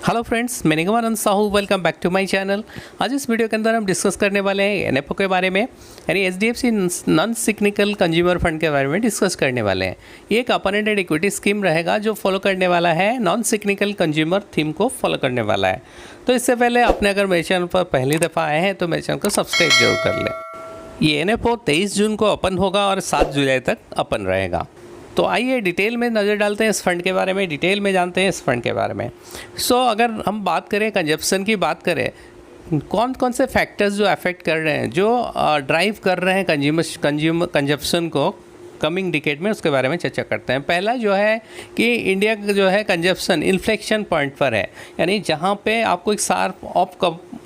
Hello friends, मैं Nigamanand Sahu. Welcome back to my channel. आज इस वीडियो के अंदर हम डिस्कस करने वाले हैं एनएफओ के बारे में, यानी एचडीएफसी नॉन सिग्निकल कंज्यूमर फंड के बारे में डिस्कस करने वाले हैं। ये एक ओपन एंडेड इक्विटी स्कीम रहेगा जो फॉलो करने वाला है नॉन सिग्निकल कंज्यूमर थीम को फॉलो करने वाला है। तो इससे पहले आपने अगर मेरे चैनल पर पहली दफ़ा आए हैं तो मेरे चैनल को सब्सक्राइब जरूर कर लें। ये एनएफओ 23 जून को ओपन होगा और 7 जुलाई तक ओपन रहेगा। तो आइए डिटेल में नज़र डालते हैं इस फंड के बारे में, डिटेल में जानते हैं इस फंड के बारे में। अगर हम बात करें कंजप्शन की बात करें, कौन कौन से फैक्टर्स जो अफेक्ट कर रहे हैं, जो ड्राइव कर रहे हैं कंजप्शन को कमिंग डिकेड में, उसके बारे में चर्चा करते हैं। पहला जो है कि इंडिया का जो है कंजप्शन इन्फ्लेक्शन पॉइंट पर है, यानी जहाँ पे आपको एक शार्प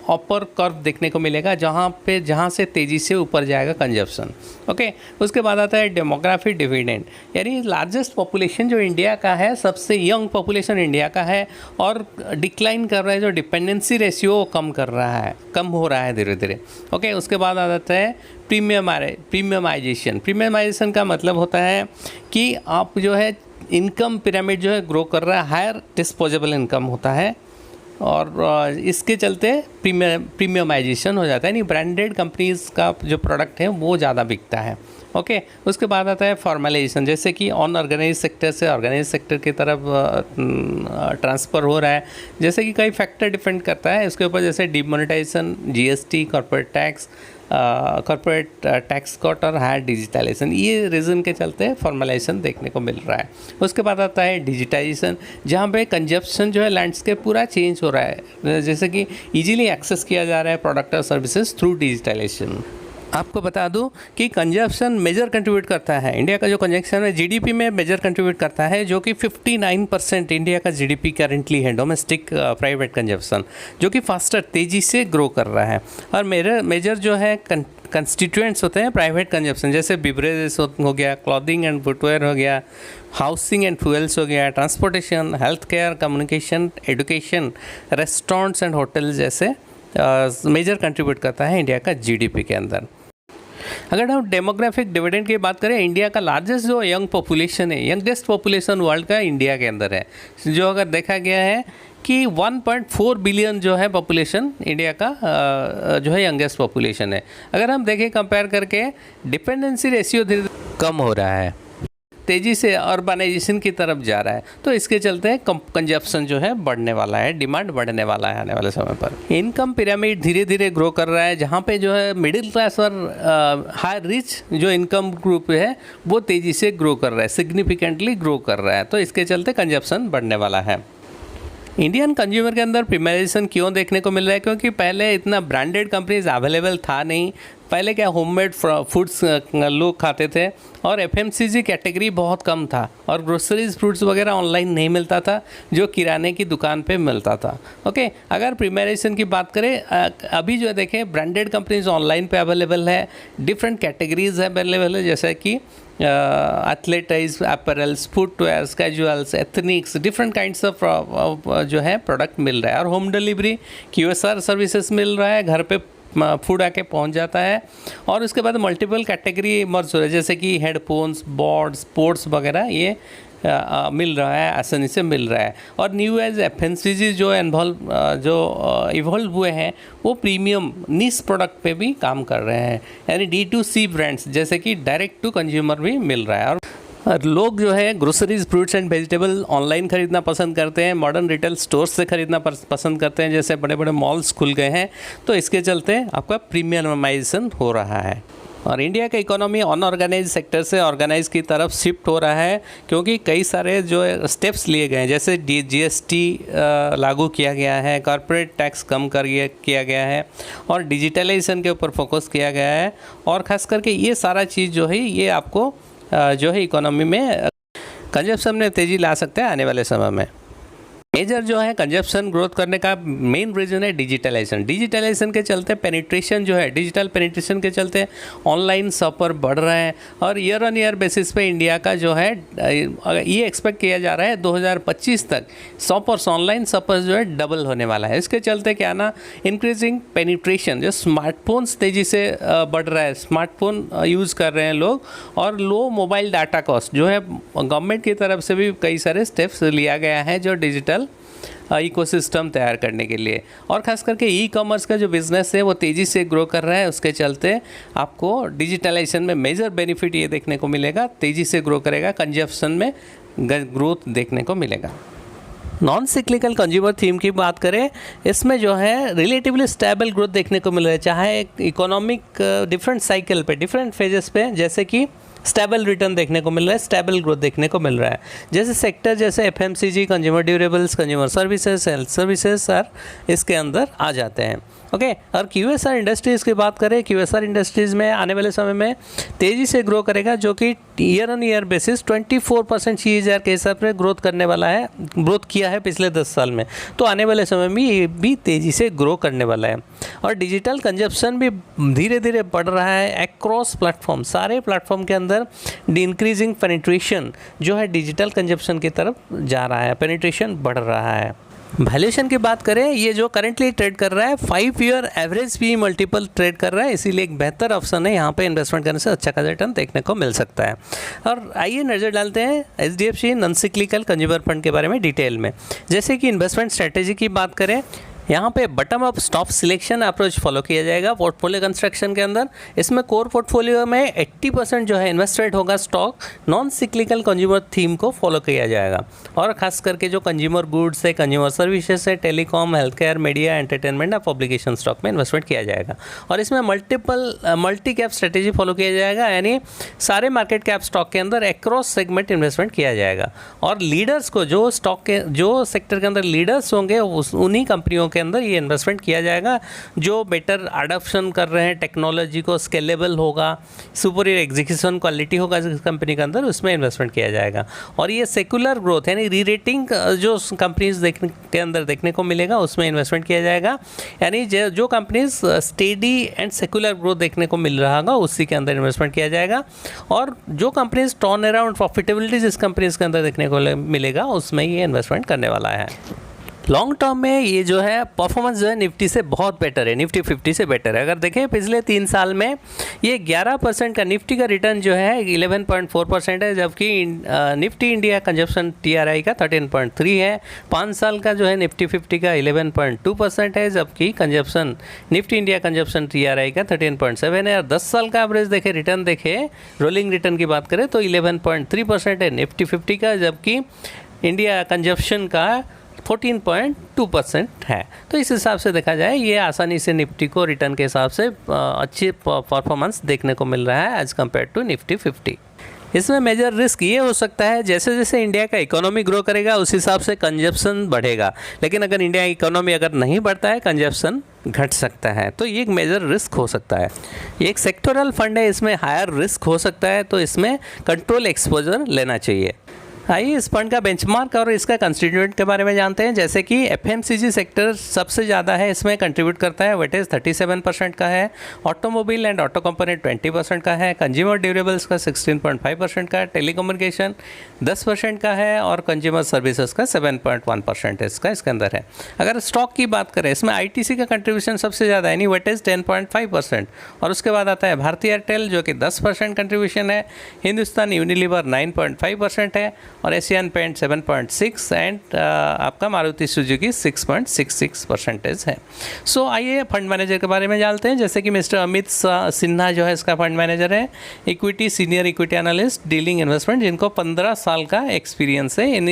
अपर कर्व देखने को मिलेगा, जहाँ से तेज़ी से ऊपर जाएगा कंजप्शन। ओके, उसके बाद आता है डेमोग्राफी डिविडेंड, यानी लार्जेस्ट पॉपुलेशन जो इंडिया का है, सबसे यंग पॉपुलेशन इंडिया का है और डिक्लाइन कर रहा है, जो डिपेंडेंसी रेशियो कम हो रहा है धीरे धीरे। ओके, उसके बाद आ जाता है प्रीमियमाइजेशन। प्रीमियमाइजेशन का मतलब होता है कि आप जो है इनकम पिरामिड जो है ग्रो कर रहा है, हायर डिस्पोजेबल इनकम होता है और इसके चलते प्रीमियमाइजेशन हो जाता है, यानी ब्रांडेड कंपनीज़ का जो प्रोडक्ट है वो ज़्यादा बिकता है। ओके, उसके बाद आता है फॉर्मलाइजेशन, जैसे कि अनऑर्गेनाइज सेक्टर से ऑर्गेनाइज सेक्टर की तरफ ट्रांसफ़र हो रहा है, जैसे कि कई फैक्टर डिपेंड करता है इसके ऊपर, जैसे demonetisation, GST, corporate tax cut और हायर डिजिटलाइजेशन, ये रीज़न के चलते फॉर्मलाइजेशन देखने को मिल रहा है। उसके बाद आता है डिजिटाइजेशन, जहाँ पे कंजप्शन जो है लैंडस्केप पूरा चेंज हो रहा है, जैसे कि इजीली एक्सेस किया जा रहा है प्रोडक्ट और सर्विसेज थ्रू डिजिटलाइजेशन। आपको बता दूं कि कंजप्शन मेजर कंट्रीब्यूट करता है, इंडिया का जो कंजप्शन है जीडीपी में मेजर कंट्रीब्यूट करता है, जो कि 59% इंडिया का जीडीपी करेंटली है, डोमेस्टिक प्राइवेट कंजप्शन, जो कि फास्टर तेज़ी से ग्रो कर रहा है। और मेजर जो है कंस्टिट्यूएंट्स होते हैं प्राइवेट कंजप्शन, जैसे बिवरेजेस हो गया, क्लॉथिंग एंड फुटवेयर हो गया, हाउसिंग एंड फ्यूल्स हो गया, transportation, health care, communication, education, restaurants and hotels जैसे मेजर कंट्रीब्यूट करता है इंडिया का जीडीपी के अंदर। अगर हम डेमोग्राफिक डिविडेंड की बात करें, इंडिया का लार्जेस्ट जो यंग पॉपुलेशन है, यंगेस्ट पॉपुलेशन वर्ल्ड का इंडिया के अंदर है, जो अगर देखा गया है कि 1.4 बिलियन जो है पॉपुलेशन इंडिया का जो है यंगेस्ट पॉपुलेशन है। अगर हम देखें कंपेयर करके, डिपेंडेंसी रेशियो धीरे धीरे कम हो रहा है, तेज़ी से अर्बनाइजेशन की तरफ जा रहा है, तो इसके चलते कंजप्शन जो है बढ़ने वाला है, डिमांड बढ़ने वाला है आने वाले समय पर। इनकम पिरामिड धीरे धीरे ग्रो कर रहा है, जहाँ पे जो है मिडिल क्लास और हाई रिच जो इनकम ग्रुप है वो तेज़ी से ग्रो कर रहा है, सिग्निफिकेंटली ग्रो कर रहा है, तो इसके चलते कंजप्शन बढ़ने वाला है। इंडियन कंज्यूमर के अंदर प्रीमियमाइजेशन क्यों देखने को मिल रहा है? क्योंकि पहले इतना ब्रांडेड कंपनीज अवेलेबल था नहीं। पहले क्या होममेड फूड्स लोग खाते थे और एफएमसीजी कैटेगरी बहुत कम था और ग्रोसरीज फ्रूट्स वगैरह ऑनलाइन नहीं मिलता था, जो किराने की दुकान पे मिलता था। ओके, अगर प्रीमियमाइजेशन की बात करें, अभी जो देखें ब्रांडेड कंपनीज ऑनलाइन पे अवेलेबल है, डिफरेंट कैटेगरीज अवेलेबल है, जैसे कि athleisure apparels, footwears, casuals, ethnics, different kinds of जो है प्रोडक्ट मिल रहा है। और होम डिलीवरी QSR सर्विसेज मिल रहा है, घर पे फूड आके पहुंच जाता है। और उसके बाद मल्टीपल कैटेगरी इमर्ज हो रहा है, जैसे कि हेडफोन्स, बोर्ड्स, स्पोर्ट्स वगैरह ये मिल रहा है, आसानी से मिल रहा है। और न्यू एज FMCG जो इवॉल्व हुए हैं वो प्रीमियम नीश प्रोडक्ट पे भी काम कर रहे हैं, यानी D2C ब्रांड्स जैसे कि डायरेक्ट टू कंज्यूमर भी मिल रहा है। और लोग जो है groceries, fruits and vegetable online खरीदना पसंद करते हैं, मॉडर्न रिटेल स्टोर्स से खरीदना पसंद करते हैं, जैसे बड़े बड़े मॉल्स खुल गए हैं, तो इसके चलते आपका प्रीमियमाइजेशन हो रहा है। और इंडिया का इकोनॉमी अनऑर्गेनाइज सेक्टर से ऑर्गेनाइज की तरफ शिफ्ट हो रहा है, क्योंकि कई सारे जो स्टेप्स लिए गए हैं, जैसे GST लागू किया गया है, कॉर्पोरेट टैक्स कम किया गया है और डिजिटलाइजेशन के ऊपर फोकस किया गया है। और ख़ास करके ये सारा चीज़ जो है ये आपको जो है इकोनॉमी में कंजप्शन में तेज़ी ला सकते हैं आने वाले समय में। मेजर जो है कंजप्शन ग्रोथ करने का मेन रीजन है डिजिटलाइजेशन। डिजिटलाइजेशन के चलते पेनिट्रेशन जो है, डिजिटल पेनिट्रेशन के चलते ऑनलाइन शॉपर बढ़ रहे हैं और ईयर ऑन ईयर बेसिस पे इंडिया का जो है ये एक्सपेक्ट किया जा रहा है 2025 तक शॉपर्स, ऑनलाइन शॉपर्स जो है डबल होने वाला है। इसके चलते क्या ना, इंक्रीजिंग पेनिट्रेशन, जो स्मार्टफोन्स तेज़ी से बढ़ रहा है, स्मार्टफोन यूज़ कर रहे हैं लोग, और लो मोबाइल डाटा कॉस्ट जो है गवर्नमेंट की तरफ से भी कई सारे स्टेप्स लिया गया है जो डिजिटल इकोसिस्टम तैयार करने के लिए। और ख़ास करके ई कॉमर्स का जो बिज़नेस है वो तेज़ी से ग्रो कर रहा है, उसके चलते आपको डिजिटलाइजेशन में मेजर बेनिफिट ये देखने को मिलेगा, तेज़ी से ग्रो करेगा, कंजप्शन में ग्रोथ देखने को मिलेगा। नॉन सिक्लिकल कंज्यूमर थीम की बात करें, इसमें जो है रिलेटिवली स्टेबल ग्रोथ देखने को मिल रहा है, चाहे इकोनॉमिक डिफरेंट साइकिल पे, डिफरेंट फेजेस पे, जैसे कि स्टेबल रिटर्न देखने को मिल रहा है, स्टेबल ग्रोथ देखने को मिल रहा है। जैसे सेक्टर जैसे FMCG, consumer durables, consumer services, health services sir इसके अंदर आ जाते हैं। ओके और क्यूएसआर इंडस्ट्रीज़ की बात करें, क्यूएसआर इंडस्ट्रीज़ में आने वाले समय में तेज़ी से ग्रो करेगा, जो कि year on year basis 24% CAGR के हिसाब से ग्रोथ करने वाला है, ग्रोथ किया है पिछले 10 साल में। तो आने वाले समय में ये भी तेज़ी से ग्रो करने वाला है। और डिजिटल कंजप्शन भी धीरे धीरे बढ़ रहा है अक्रॉस प्लेटफॉर्म, सारे प्लेटफॉर्म के अंदर इंक्रीजिंग पेनिट्रेशन जो है डिजिटल कंजप्शन की तरफ जा रहा है, पेनिट्रेशन बढ़ रहा है। वैल्यूएशन की बात करें, ये जो करंटली ट्रेड कर रहा है 5 year average PE multiple trade कर रहा है, इसीलिए एक बेहतर ऑप्शन है, यहाँ पे इन्वेस्टमेंट करने से अच्छा खासा रिटर्न देखने को मिल सकता है। और आइए नज़र डालते हैं HDFC non cyclical consumer fund के बारे में डिटेल में। जैसे कि इन्वेस्टमेंट स्ट्रैटेजी की बात करें, यहाँ पे button up stock selection approach follow किया जाएगा पोर्टफोलियो कंस्ट्रक्शन के अंदर। इसमें कोर पोर्टफोलियो में 80% जो है इन्वेस्टेड होगा stock non cyclical consumer theme को फॉलो किया जाएगा। और खास करके जो कंज्यूमर गुड्स है, कंज्यूमर सर्विसेज है, telecom, health care, media, entertainment और पब्लिकेशन स्टॉक में इन्वेस्टमेंट किया जाएगा। और इसमें मल्टी कैप स्ट्रेटेजी फॉलो किया जाएगा, यानी सारे मार्केट कैप स्टॉक के अंदर अक्रॉस सेगमेंट इन्वेस्टमेंट किया जाएगा। और लीडर्स को, जो स्टॉक के, जो सेक्टर के अंदर लीडर्स होंगे, उन्हीं कंपनियों के अंदर ये इन्वेस्टमेंट किया जाएगा जो बेटर अडॉप्शन कर रहे हैं टेक्नोलॉजी को, स्केलेबल होगा, सुपीरियर एग्जीक्यूशन क्वालिटी होगा जिस कंपनी के अंदर, उसमें इन्वेस्टमेंट किया जाएगा। और ये सेकुलर ग्रोथ यानी री रेटिंग जो कंपनीज देखने के अंदर देखने को मिलेगा, उसमें इन्वेस्टमेंट किया जाएगा। यानी जो companies steady and secular growth देखने को मिल रहा होगा, उसी के अंदर इन्वेस्टमेंट किया जाएगा। और जो कंपनीज टर्न अराउंड प्रॉफिटेबिलिटी जिस कंपनीज के अंदर देखने को मिलेगा, उसमें ये इन्वेस्टमेंट करने वाला है। लॉन्ग टर्म में ये जो है परफॉर्मेंस जो है निफ्टी से बहुत बेटर है, निफ्टी 50 से बेटर है। अगर देखें पिछले 3 साल में ये 11% का निफ्टी का रिटर्न जो है 11.4% है, जबकि निफ्टी इंडिया कंजप्शन TRI का 13.3 है। 5 साल का जो है निफ्टी 50 का 11.2% है, जबकि consumption Nifty India consumption TRI का 13.7 है। और 10 साल का एवरेज देखें, रिटर्न देखें, रोलिंग रिटर्न की बात करें तो 11.3% है निफ्टी 50 का, जबकि इंडिया कंजप्शन का 14.2% है। तो इस हिसाब से देखा जाए ये आसानी से निफ्टी को रिटर्न के हिसाब से अच्छी परफॉर्मेंस देखने को मिल रहा है एज़ कम्पेयर टू निफ्टी 50। इसमें मेजर रिस्क ये हो सकता है, जैसे जैसे इंडिया का इकोनॉमी ग्रो करेगा उस हिसाब से कंजप्शन बढ़ेगा, लेकिन अगर इंडिया की इकोनॉमी अगर नहीं बढ़ता है, कंजप्शन घट सकता है। तो ये एक मेजर रिस्क हो सकता है। ये एक सेक्टोरल फंड है, इसमें हायर रिस्क हो सकता है, तो इसमें कंट्रोल एक्सपोजर लेना चाहिए। आइए इस फंड का बेंचमार्क और इसका कंस्टिट्यूएंट के बारे में जानते हैं। जैसे कि FMCG सेक्टर सबसे ज़्यादा है, इसमें कंट्रीब्यूट करता है, वेटेज 37% का है। ऑटोमोबाइल एंड ऑटो कंपोनेंट 20% का है। कंज्यूमर ड्यूरेबल्स का 16.5% का है। टेलीकम्युनिकेशन 10% का है और कंज्यूमर सर्विसेज का 7.1% इसका इसके अंदर है। अगर स्टॉक की बात करें, इसमें ITC का कंट्रीब्यूशन सबसे ज़्यादा है, यानी वेटेज 10.5%। और उसके बाद आता है भारतीय एयरटेल जो कि 10% कंट्रीब्यूशन है। हिंदुस्तान यूनिलीवर 9.5% है और एशियन पेंट 7.6 एंड आपका मारुति सुजुकी 6.66% है। सो आइए फंड मैनेजर के बारे में जानते हैं। जैसे कि मिस्टर अमित सिन्हा जो है इसका फंड मैनेजर है, equity senior equity analyst dealing investment, जिनको 15 साल का एक्सपीरियंस है इन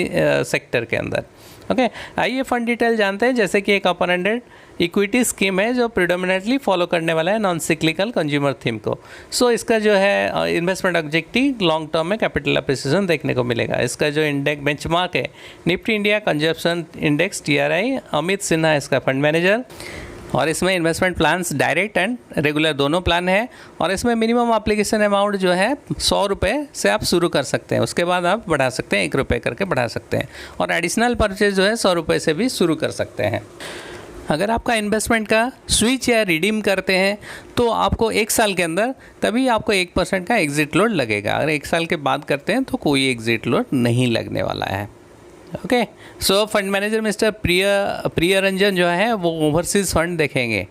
सेक्टर के अंदर। ओके आइए फंड डिटेल जानते हैं। जैसे कि एक ओपन एंडेड इक्विटी स्कीम है जो प्रिडोमिनेटली फॉलो करने वाला है नॉन सिक्लिकल कंज्यूमर थीम को। सो इसका जो है इन्वेस्टमेंट ऑब्जेक्टिव लॉन्ग टर्म में कैपिटल अप्रिसिएशन देखने को मिलेगा। इसका जो इंडेक्स बेंचमार्क है Nifty India consumption index TRI। Amit Sinha इसका फंड मैनेजर और इसमें investment plans direct and regular दोनों प्लान है। और इसमें मिनिमम एप्लीकेशन अमाउंट जो है 100 रुपये से आप शुरू कर सकते हैं, उसके बाद आप बढ़ा सकते हैं, 1 रुपये करके बढ़ा सकते हैं। और एडिशनल परचेज जो है 100 रुपये से भी शुरू कर सकते हैं। अगर आपका इन्वेस्टमेंट का स्विच या रिडीम करते हैं तो आपको 1 साल के अंदर तभी आपको 1% का एग्जिट लोड लगेगा। अगर 1 साल के बाद करते हैं तो कोई एग्जिट लोड नहीं लगने वाला है। Okay so fund manager mister प्रिय रंजन जो है वो ओवरसीज़ फंड देखेंगे।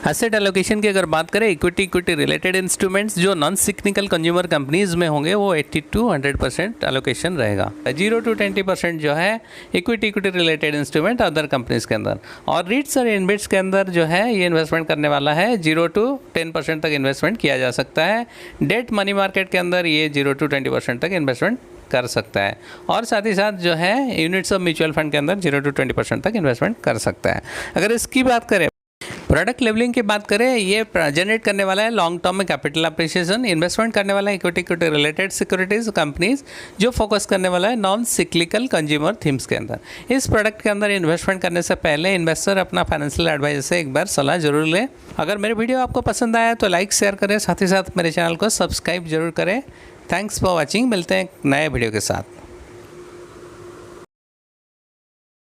एसेट एलोकेशन की अगर बात करें, इक्विटी रिलेटेड इंस्ट्रूमेंट्स जो नॉन सिक्निकल कंज्यूमर कंपनीज में होंगे वो 80 to 100% एलोकेशन रहेगा। 0 to 20% जो है equity related instrument other companies के अंदर, और रीट्स और इनबिट्स के अंदर जो है ये इन्वेस्टमेंट करने वाला है 0 to 10% तक इन्वेस्टमेंट किया जा सकता है। डेट मनी मार्केट के अंदर ये 0 to 20% तक इन्वेस्टमेंट कर सकता है, और साथ ही साथ जो है यूनिट्स ऑफ म्यूचुअल फंड के अंदर 0 to 20% तक इन्वेस्टमेंट कर सकता है। अगर इसकी बात करें, प्रोडक्ट लेवलिंग की बात करें, ये जनरेट करने वाला है लॉन्ग टर्म में कैपिटल अप्रिसिएशन, इन्वेस्टमेंट करने वाला है इक्विटी रिलेटेड सिक्योरिटीज कंपनीज, जो फोकस करने वाला है नॉन सिक्लिकल कंज्यूमर थीम्स के अंदर। इस प्रोडक्ट के अंदर इन्वेस्टमेंट करने से पहले इन्वेस्टर अपना फाइनेंशियल एडवाइजर से एक बार सलाह जरूर ले। अगर मेरे वीडियो आपको पसंद आया तो लाइक शेयर करें, साथ ही साथ मेरे चैनल को सब्सक्राइब जरूर करें। Thanks for watching. मिलते हैं एक नए वीडियो के साथ।